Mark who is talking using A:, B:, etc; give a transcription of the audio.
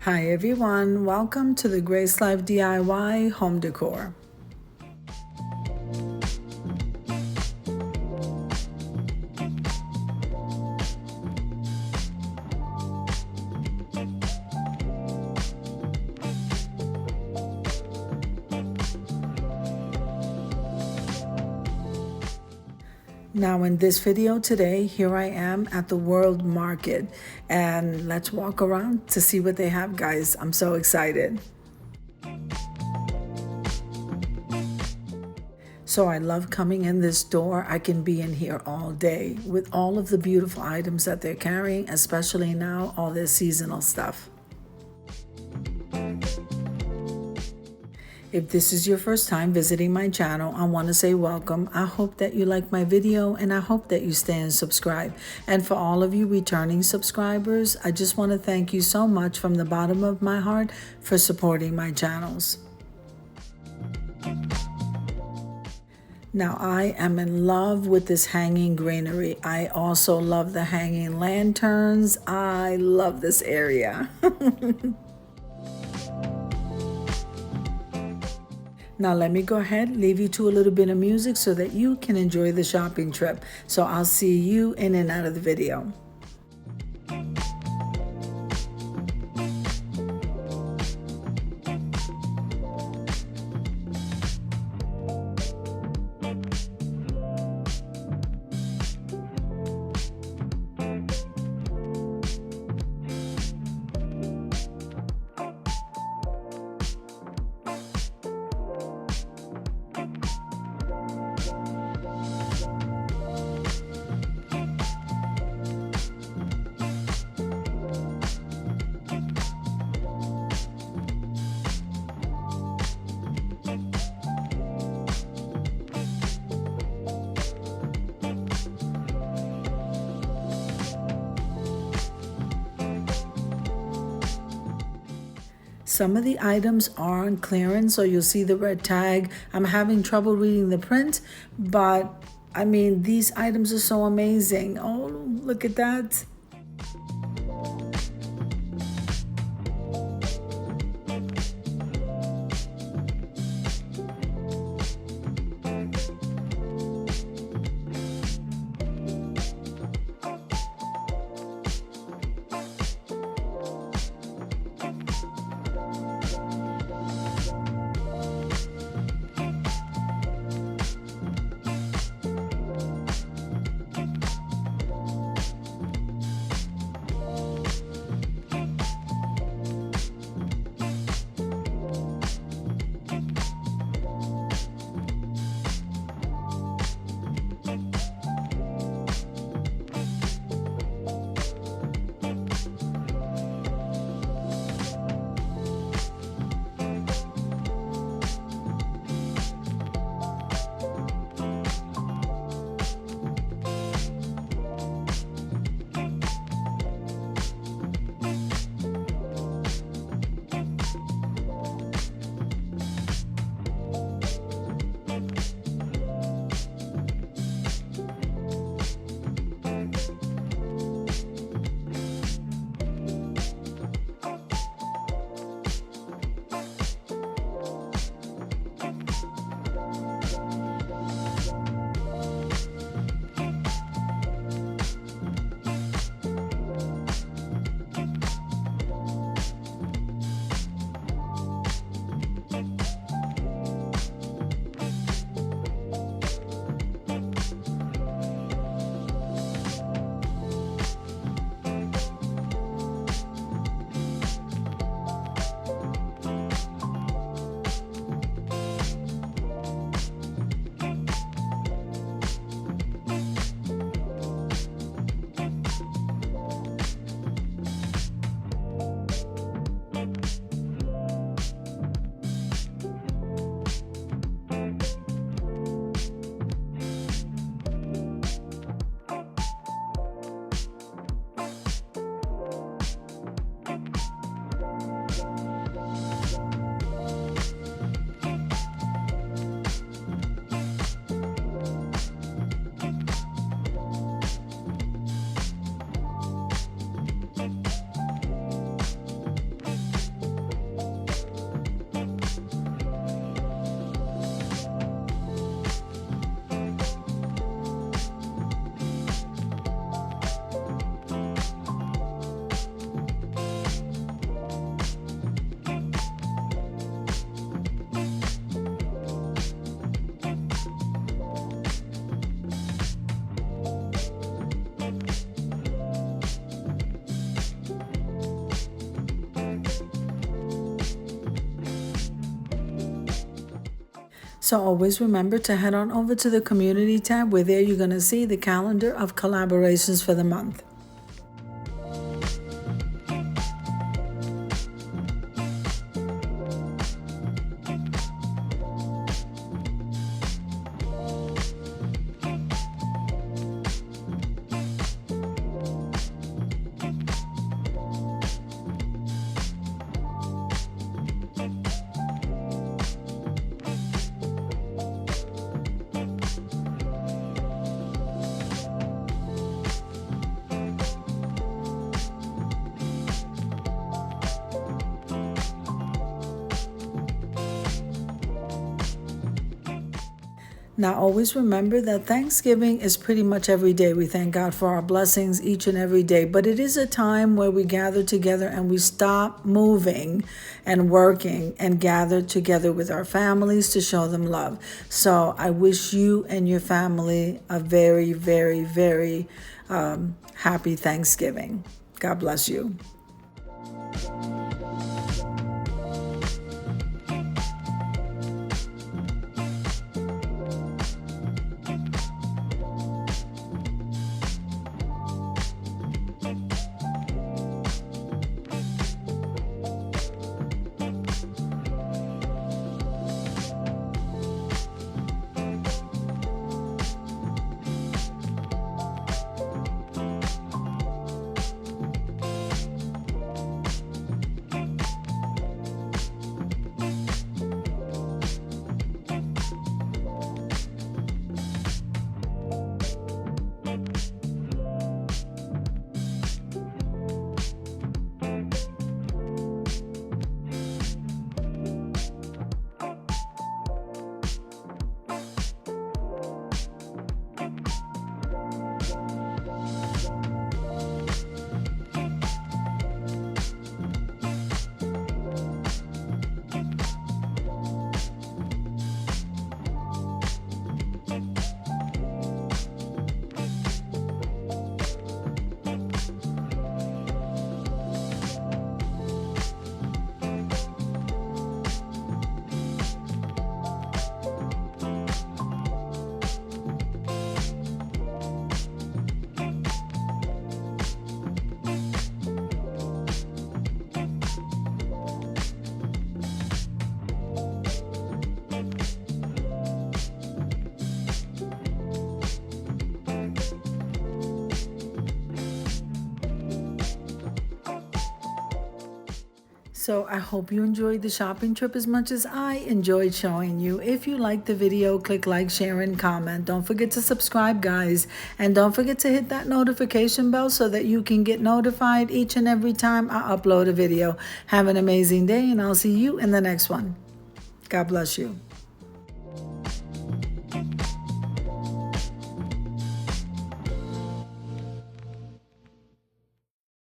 A: Hi everyone, welcome to the Grace Life DIY home decor. Now in this video today, here I am at the World Market, and let's walk around to see what they have, guys. I'm so excited. So I love coming in this store. I can be in here all day with all of the beautiful items that they're carrying, especially now, all their seasonal stuff. If this is your first time visiting my channel, I want to say welcome. I hope that you like my video and I hope that you stay and subscribe. And for all of you returning subscribers, I just want to thank you so much from the bottom of my heart for supporting my channels. Now I am in love with this hanging greenery. I also love the hanging lanterns. I love this area. Now let me go ahead, leave you to a little bit of music so that you can enjoy the shopping trip. So I'll see you in and out of the video. Some of the items are on clearance, so you'll see the red tag. I'm having trouble reading the print, but I mean, these items are so amazing. Oh, look at that. So always remember to head on over to the community tab, where there you're going to see the calendar of collaborations for the month. Now, always remember that Thanksgiving is pretty much every day. We thank God for our blessings each and every day. But it is a time where we gather together and we stop moving and working and gather together with our families to show them love. So I wish you and your family a very, very, very happy Thanksgiving. God bless you. So I hope you enjoyed the shopping trip as much as I enjoyed showing you. If you liked the video, click like, share, and comment. Don't forget to subscribe, guys. And don't forget to hit that notification bell so that you can get notified each and every time I upload a video. Have an amazing day, and I'll see you in the next one. God bless you.